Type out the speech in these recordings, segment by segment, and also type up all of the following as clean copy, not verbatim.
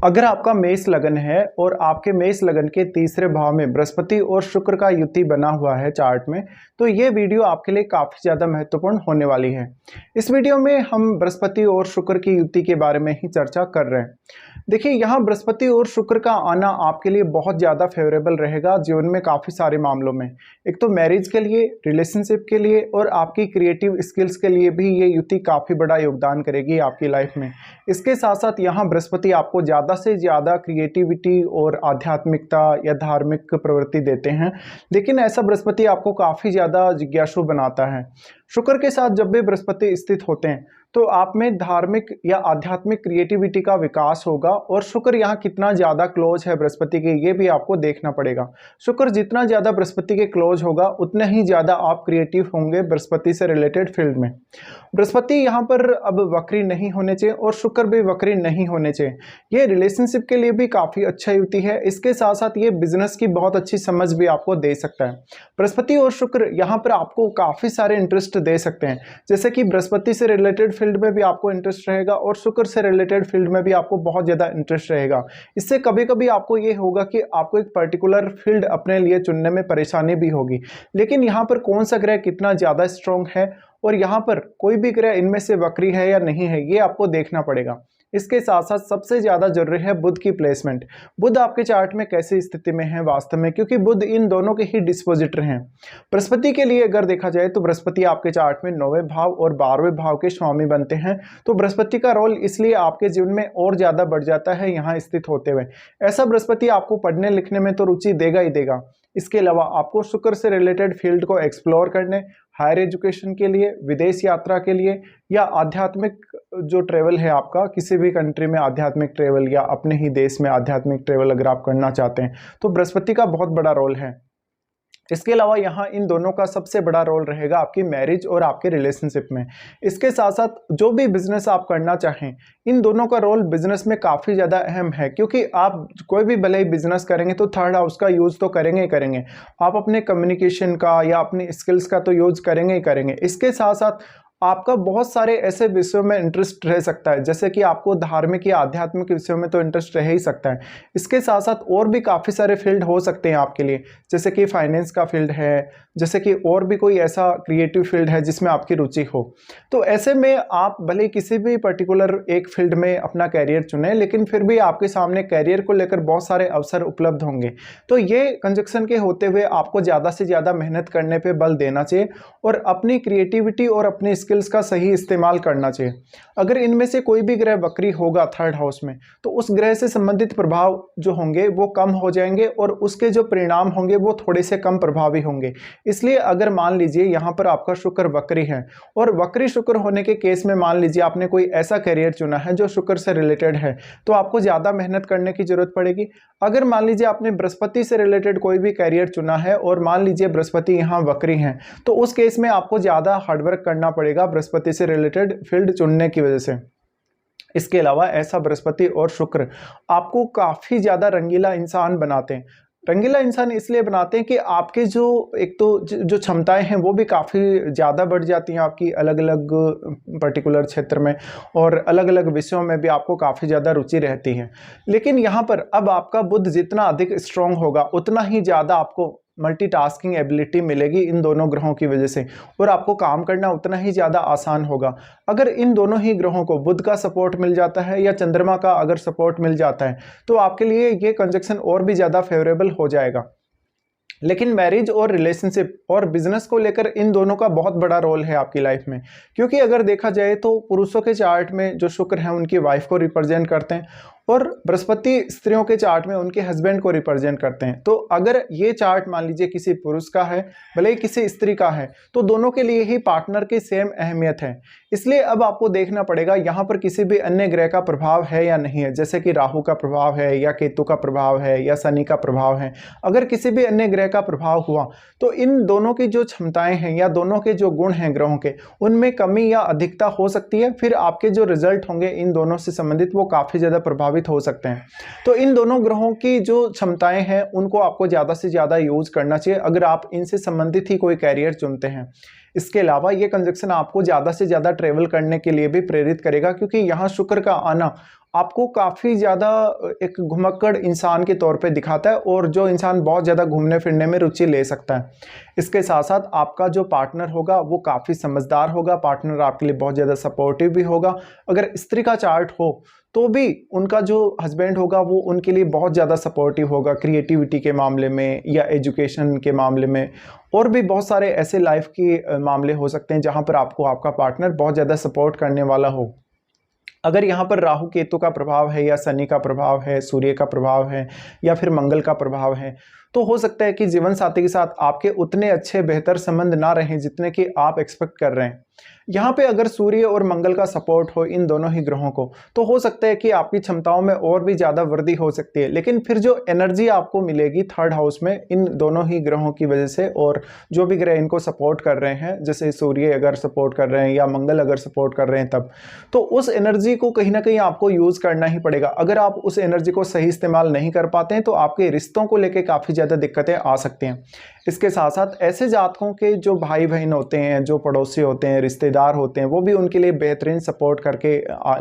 अगर आपका मेष लगन है और आपके मेष लगन के तीसरे भाव में बृहस्पति और शुक्र का युति बना हुआ है चार्ट में, तो ये वीडियो आपके लिए काफ़ी ज़्यादा महत्वपूर्ण होने वाली है। इस वीडियो में हम बृहस्पति और शुक्र की युति के बारे में ही चर्चा कर रहे हैं। देखिए, यहाँ बृहस्पति और शुक्र का आना आपके लिए बहुत ज़्यादा फेवरेबल रहेगा जीवन में काफ़ी सारे मामलों में। एक तो मैरिज के लिए, रिलेशनशिप के लिए और आपकी क्रिएटिव स्किल्स के लिए भी ये युति काफ़ी बड़ा योगदान करेगी आपकी लाइफ में। इसके साथ साथ यहाँ बृहस्पति आपको ज़्यादा से ज़्यादा क्रिएटिविटी और आध्यात्मिकता या धार्मिक प्रवृत्ति देते हैं, लेकिन ऐसा बृहस्पति आपको काफ़ी ज़्यादा जिज्ञासु बनाता है। शुक्र के साथ जब भी बृहस्पति स्थित होते हैं तो आप में धार्मिक या आध्यात्मिक क्रिएटिविटी का विकास होगा। और शुक्र यहाँ कितना ज़्यादा क्लोज है बृहस्पति के, ये भी आपको देखना पड़ेगा। शुक्र जितना ज़्यादा बृहस्पति के क्लोज होगा उतना ही ज़्यादा आप क्रिएटिव होंगे बृहस्पति से रिलेटेड फील्ड में। बृहस्पति यहाँ पर अब वक्री नहीं होने चाहिए और शुक्र भी वक्री नहीं होने चाहिए। ये रिलेशनशिप के लिए भी काफ़ी अच्छा युति है। इसके साथ साथ ये बिजनेस की बहुत अच्छी समझ भी आपको दे सकता है। बृहस्पति और शुक्र यहाँ पर आपको काफ़ी सारे इंटरेस्ट दे सकते हैं, जैसे कि बृहस्पति से रिलेटेड फील्ड में भी आपको इंटरेस्ट रहेगा और शुक्र से रिलेटेड फील्ड में भी आपको बहुत ज़्यादा इंटरेस्ट रहेगा। इससे कभी कभी आपको ये होगा कि आपको एक पर्टिकुलर फील्ड अपने लिए चुनने में परेशानी भी होगी, लेकिन यहाँ पर कौन सा ग्रह कितना ज़्यादा स्ट्रॉन्ग है और यहाँ पर कोई भी ग्रह इनमें से वक्री है या नहीं है, ये आपको देखना पड़ेगा। इसके साथ साथ सबसे ज़्यादा जरूरी है बुध की प्लेसमेंट। बुध आपके चार्ट में कैसी स्थिति में है वास्तव में, क्योंकि बुध इन दोनों के ही डिस्पोजिटर हैं। बृहस्पति के लिए अगर देखा जाए तो बृहस्पति आपके चार्ट में 9वें भाव और 12वें भाव के स्वामी बनते हैं, तो बृहस्पति का रोल इसलिए आपके जीवन में और ज़्यादा बढ़ जाता है यहाँ स्थित होते हुए। ऐसा बृहस्पति आपको पढ़ने लिखने में तो रुचि देगा ही देगा। इसके अलावा आपको शुक्र से रिलेटेड फील्ड को एक्सप्लोर करने, हायर एजुकेशन के लिए, विदेश यात्रा के लिए या आध्यात्मिक जो ट्रेवल है आपका, किसी भी कंट्री में आध्यात्मिक ट्रेवल या अपने ही देश में आध्यात्मिक ट्रेवल अगर आप करना चाहते हैं तो बृहस्पति का बहुत बड़ा रोल है। इसके अलावा यहाँ इन दोनों का सबसे बड़ा रोल रहेगा आपकी मैरिज और आपके रिलेशनशिप में। इसके साथ साथ जो भी बिजनेस आप करना चाहें, इन दोनों का रोल बिजनेस में काफ़ी ज़्यादा अहम है, क्योंकि आप कोई भी भले ही बिजनेस करेंगे तो थर्ड हाउस का यूज़ तो करेंगे ही करेंगे। आप अपने कम्युनिकेशन का या अपनी स्किल्स का तो यूज़ करेंगे ही करेंगे। इसके साथ साथ आपका बहुत सारे ऐसे विषयों में इंटरेस्ट रह सकता है, जैसे कि आपको धार्मिक या आध्यात्मिक विषयों में तो इंटरेस्ट रह ही सकता है। इसके साथ साथ और भी काफ़ी सारे फील्ड हो सकते हैं आपके लिए, जैसे कि फाइनेंस का फील्ड है, जैसे कि और भी कोई ऐसा क्रिएटिव फील्ड है जिसमें आपकी रुचि हो। तो ऐसे में आप भले किसी भी पर्टिकुलर एक फील्ड में अपना कैरियर चुनें, लेकिन फिर भी आपके सामने कैरियर को लेकर बहुत सारे अवसर उपलब्ध होंगे। तो ये कंजक्शन के होते हुए आपको ज़्यादा से ज़्यादा मेहनत करने पर बल देना चाहिए और अपनी क्रिएटिविटी और अपनी स्किल्स का सही इस्तेमाल करना चाहिए। अगर इनमें से कोई भी ग्रह वक्री होगा थर्ड हाउस में, तो उस ग्रह से संबंधित प्रभाव जो होंगे वो कम हो जाएंगे और उसके जो परिणाम होंगे वो थोड़े से कम प्रभावी होंगे। इसलिए अगर मान लीजिए यहाँ पर आपका शुक्र वक्री है और वक्री शुक्र होने के केस में मान लीजिए आपने कोई ऐसा कैरियर चुना है जो शुक्र से रिलेटेड है, तो आपको ज़्यादा मेहनत करने की जरूरत पड़ेगी। अगर मान लीजिए आपने बृहस्पति से रिलेटेड कोई भी कैरियर चुना है और मान लीजिए बृहस्पति यहाँ वक्री हैं, तो उस केस में आपको ज़्यादा हार्डवर्क करना पड़ेगा बृहस्पति से रिलेटेड फील्ड चुनने की वजह से। इसके अलावा ऐसा बृहस्पति और शुक्र आपको काफ़ी ज़्यादा रंगीला इंसान बनाते हैं। रंगीला इंसान इसलिए बनाते हैं कि आपके जो एक तो जो क्षमताएं हैं वो भी काफ़ी ज़्यादा बढ़ जाती हैं आपकी अलग अलग पर्टिकुलर क्षेत्र में, और अलग अलग विषयों में भी आपको काफ़ी ज़्यादा रुचि रहती है। लेकिन यहाँ पर अब आपका बुध जितना अधिक स्ट्रॉन्ग होगा उतना ही ज़्यादा आपको मल्टीटास्किंग एबिलिटी मिलेगी इन दोनों ग्रहों की वजह से, और आपको काम करना उतना ही ज़्यादा आसान होगा। अगर इन दोनों ही ग्रहों को बुध का सपोर्ट मिल जाता है या चंद्रमा का अगर सपोर्ट मिल जाता है तो आपके लिए ये कंजक्शन और भी ज़्यादा फेवरेबल हो जाएगा। लेकिन मैरिज और रिलेशनशिप और बिजनेस को लेकर इन दोनों का बहुत बड़ा रोल है आपकी लाइफ में, क्योंकि अगर देखा जाए तो पुरुषों के चार्ट में जो शुक्र हैं उनकी वाइफ को रिप्रेजेंट करते हैं और बृहस्पति स्त्रियों के चार्ट में उनके हस्बैंड को रिप्रेजेंट करते हैं। तो अगर ये चार्ट मान लीजिए किसी पुरुष का है, भले ही किसी स्त्री का है, तो दोनों के लिए ही पार्टनर की सेम अहमियत है। इसलिए अब आपको देखना पड़ेगा यहाँ पर किसी भी अन्य ग्रह का प्रभाव है या नहीं है, जैसे कि राहु का प्रभाव है या केतु का प्रभाव है या शनि का प्रभाव है। अगर किसी भी अन्य ग्रह का प्रभाव हुआ तो इन दोनों की जो क्षमताएं हैं या दोनों के जो गुण हैं ग्रहों के, उनमें कमी या अधिकता हो सकती है। फिर आपके जो रिजल्ट होंगे इन दोनों से संबंधित वो काफ़ी ज़्यादा प्रभावित हो सकते हैं। तो इन दोनों ग्रहों की जो क्षमताएं हैं उनको आपको ज़्यादा से ज़्यादा यूज करना चाहिए अगर आप इनसे संबंधित ही कोई कैरियर चुनते हैं। इसके अलावा ये कंजक्शन आपको ज़्यादा से ज़्यादा ट्रेवल करने के लिए भी प्रेरित करेगा, क्योंकि यहाँ शुक्र का आना आपको काफ़ी ज़्यादा एक घुमक्कड़ इंसान के तौर पे दिखाता है, और जो इंसान बहुत ज़्यादा घूमने फिरने में रुचि ले सकता है। इसके साथ साथ आपका जो पार्टनर होगा वो काफ़ी समझदार होगा, पार्टनर आपके लिए बहुत ज़्यादा सपोर्टिव भी होगा। अगर स्त्री का चार्ट हो तो भी उनका जो हस्बैंड होगा वो उनके लिए बहुत ज़्यादा सपोर्टिव होगा, क्रिएटिविटी के मामले में या एजुकेशन के मामले में, और भी बहुत सारे ऐसे लाइफ के मामले हो सकते हैं जहाँ पर आपको आपका पार्टनर बहुत ज़्यादा सपोर्ट करने वाला हो। अगर यहाँ पर राहु केतु का प्रभाव है, या शनि का प्रभाव है, सूर्य का प्रभाव है, या फिर मंगल का प्रभाव है, तो हो सकता है कि जीवन साथी के साथ आपके उतने अच्छे बेहतर संबंध ना रहें जितने कि आप एक्सपेक्ट कर रहे हैं। यहाँ पे अगर सूर्य और मंगल का सपोर्ट हो इन दोनों ही ग्रहों को, तो हो सकता है कि आपकी क्षमताओं में और भी ज़्यादा वृद्धि हो सकती है। लेकिन फिर जो एनर्जी आपको मिलेगी थर्ड हाउस में इन दोनों ही ग्रहों की वजह से, और जो भी ग्रह इनको सपोर्ट कर रहे हैं, जैसे सूर्य अगर सपोर्ट कर रहे हैं या मंगल अगर सपोर्ट कर रहे हैं, तब तो उस एनर्जी को कहीं ना कहीं आपको यूज़ करना ही पड़ेगा। अगर आप उस एनर्जी को सही इस्तेमाल नहीं कर पाते हैं तो आपके रिश्तों को लेकर काफ़ी ज़्यादा दिक्कतें आ सकती हैं। इसके साथ साथ ऐसे जातकों के जो भाई बहन होते हैं, जो पड़ोसी होते हैं, रिश्तेदार होते हैं, वो भी उनके लिए बेहतरीन सपोर्ट करके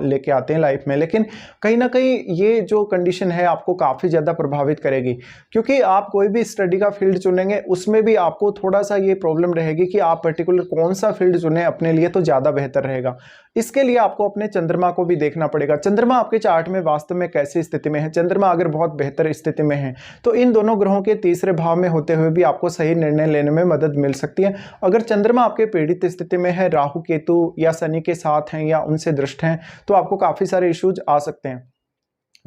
लेके आते हैं लाइफ में। लेकिन कहीं ना कहीं ये जो कंडीशन है आपको काफ़ी ज़्यादा प्रभावित करेगी, क्योंकि आप कोई भी स्टडी का फील्ड चुनेंगे उसमें भी आपको थोड़ा सा ये प्रॉब्लम रहेगी कि आप पर्टिकुलर कौन सा फील्ड चुने अपने लिए तो ज़्यादा बेहतर रहेगा। इसके लिए आपको अपने चंद्रमा को भी देखना पड़ेगा। चंद्रमा आपके चार्ट में वास्तव में कैसी स्थिति में है। चंद्रमा अगर बहुत बेहतर स्थिति में है तो इन दोनों ग्रहों के तीसरे भाव में होते हुए भी आपको सही निर्णय लेने में मदद मिल सकती है। अगर चंद्रमा आपके पीड़ित स्थिति में है, राहु केतु या शनि के साथ हैं या उनसे दृष्ट हैं, तो आपको काफ़ी सारे इश्यूज आ सकते हैं।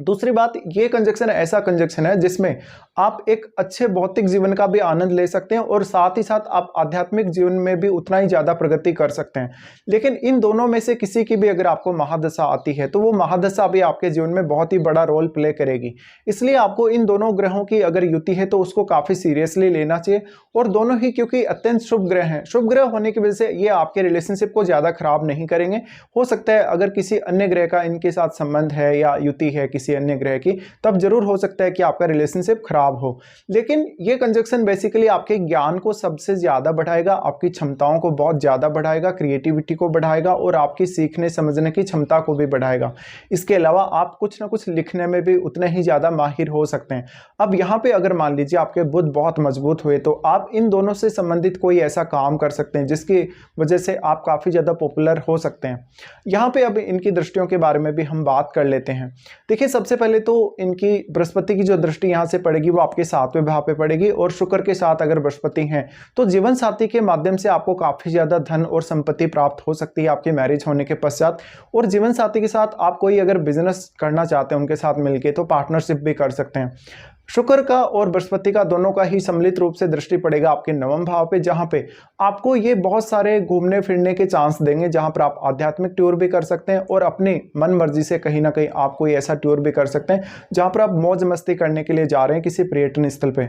दूसरी बात, ये कंजक्शन ऐसा कंजक्शन है जिसमें आप एक अच्छे भौतिक जीवन का भी आनंद ले सकते हैं और साथ ही साथ आप आध्यात्मिक जीवन में भी उतना ही ज़्यादा प्रगति कर सकते हैं। लेकिन इन दोनों में से किसी की भी अगर आपको महादशा आती है तो वो महादशा भी आपके जीवन में बहुत ही बड़ा रोल प्ले करेगी। इसलिए आपको इन दोनों ग्रहों की अगर युति है तो उसको काफ़ी सीरियसली लेना चाहिए। और दोनों ही क्योंकि अत्यंत शुभ ग्रह हैं, शुभ ग्रह होने की वजह से ये आपके रिलेशनशिप को ज़्यादा खराब नहीं करेंगे। हो सकता है अगर किसी अन्य ग्रह का इनके साथ संबंध है या युति है किसी अन्य ग्रह की, तब जरूर हो सकता है कि आपका रिलेशनशिप खराब हो। लेकिन ये कंजक्शन बेसिकली आपके ज्ञान को सबसे ज्यादा बढ़ाएगा, आपकी क्षमताओं को बहुत ज्यादा बढ़ाएगा, क्रिएटिविटी को बढ़ाएगा और आपकी सीखने समझने की क्षमता को भी बढ़ाएगा। इसके अलावा आप कुछ ना कुछ लिखने में भी उतने ही ज्यादा माहिर हो सकते हैं। अब यहाँ पे अगर मान लीजिए आपके बुध बहुत मजबूत हुए तो आप इन दोनों से संबंधित कोई ऐसा काम कर सकते हैं जिसकी वजह से आप काफी ज्यादा पॉपुलर हो सकते हैं। यहाँ पे अब इनकी दृष्टियों के बारे में भी हम बात कर लेते हैं। देखिए, सबसे पहले तो इनकी बृहस्पति की जो दृष्टि यहाँ से पड़ेगी वो आपके 7वें भाव पे पड़ेगी, और शुक्र के साथ अगर बृहस्पति हैं तो जीवन साथी के माध्यम से आपको काफी ज्यादा धन और संपत्ति प्राप्त हो सकती है आपकी मैरिज होने के पश्चात। और जीवन साथी के साथ आप कोई अगर बिजनेस करना चाहते हैं उनके साथ मिलके तो पार्टनरशिप भी कर सकते हैं। शुक्र का और बृहस्पति का दोनों का ही सम्मिलित रूप से दृष्टि पड़ेगा आपके 9वें भाव पे, जहां पे आपको ये बहुत सारे घूमने फिरने के चांस देंगे, जहां पर आप आध्यात्मिक टूर भी कर सकते हैं और अपनी मन मर्जी से कहीं ना कहीं आप कोई ऐसा टूर भी कर सकते हैं जहां पर आप मौज मस्ती करने के लिए जा रहे हैं किसी पर्यटन स्थल पे।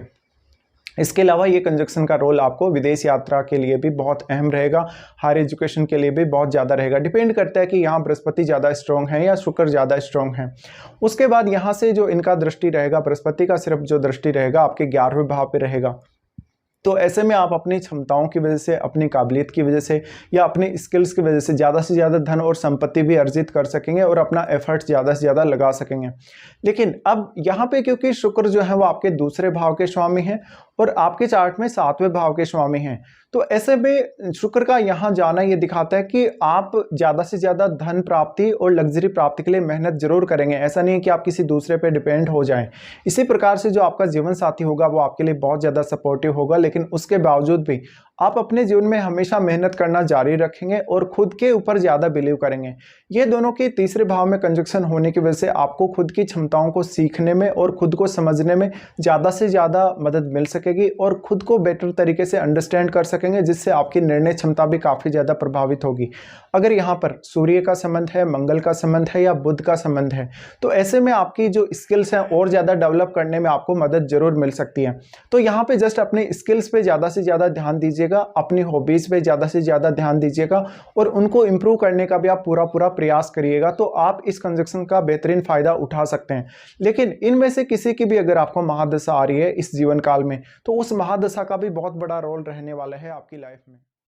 इसके अलावा ये कंजक्शन का रोल आपको विदेश यात्रा के लिए भी बहुत अहम रहेगा, हायर एजुकेशन के लिए भी बहुत ज़्यादा रहेगा। डिपेंड करता है कि यहाँ बृहस्पति ज़्यादा स्ट्रॉन्ग है या शुक्र ज़्यादा स्ट्रॉन्ग है। उसके बाद यहाँ से जो इनका दृष्टि रहेगा, बृहस्पति का सिर्फ जो दृष्टि रहेगा आपके 11वें भाव पे रहेगा। तो ऐसे में आप अपनी क्षमताओं की वजह से, अपनी काबिलियत की वजह से या अपनी स्किल्स की वजह से ज़्यादा धन और संपत्ति भी अर्जित कर सकेंगे और अपना एफर्ट ज़्यादा से ज़्यादा लगा सकेंगे। लेकिन अब यहाँ पे क्योंकि शुक्र जो है वो आपके दूसरे भाव के स्वामी हैं और आपके चार्ट में 7वें भाव के स्वामी हैं, तो ऐसे में शुक्र का यहाँ जाना ये दिखाता है कि आप ज़्यादा से ज़्यादा धन प्राप्ति और लग्जरी प्राप्ति के लिए मेहनत जरूर करेंगे। ऐसा नहीं है कि आप किसी दूसरे पे डिपेंड हो जाएं। इसी प्रकार से जो आपका जीवन साथी होगा वो आपके लिए बहुत ज़्यादा सपोर्टिव होगा, लेकिन उसके बावजूद भी आप अपने जीवन में हमेशा मेहनत करना जारी रखेंगे और खुद के ऊपर ज़्यादा बिलीव करेंगे। ये दोनों के तीसरे भाव में कंजक्शन होने की वजह से आपको खुद की क्षमताओं को सीखने में और खुद को समझने में ज़्यादा से ज़्यादा मदद मिल सकेगी और खुद को बेटर तरीके से अंडरस्टैंड कर सकेंगे, जिससे आपकी निर्णय क्षमता भी काफ़ी ज़्यादा प्रभावित होगी। अगर यहाँ पर सूर्य का संबंध है, मंगल का संबंध है या बुध का संबंध है, तो ऐसे में आपकी जो स्किल्स हैं और ज़्यादा डेवलप करने में आपको मदद जरूर मिल सकती है। तो यहाँ पे जस्ट अपनी स्किल्स पे ज़्यादा से ज़्यादा ध्यान दीजिएगा, अपनी हॉबीज़ पे ज़्यादा से ज़्यादा ध्यान दीजिएगा और उनको इम्प्रूव करने का भी आप पूरा प्रयास करिएगा, तो आप इस कंजक्शन का बेहतरीन फ़ायदा उठा सकते हैं। लेकिन इनमें से किसी की भी अगर आपको महादशा आ रही है इस जीवन काल में, तो उस महादशा का भी बहुत बड़ा रोल रहने वाला है आपकी लाइफ में।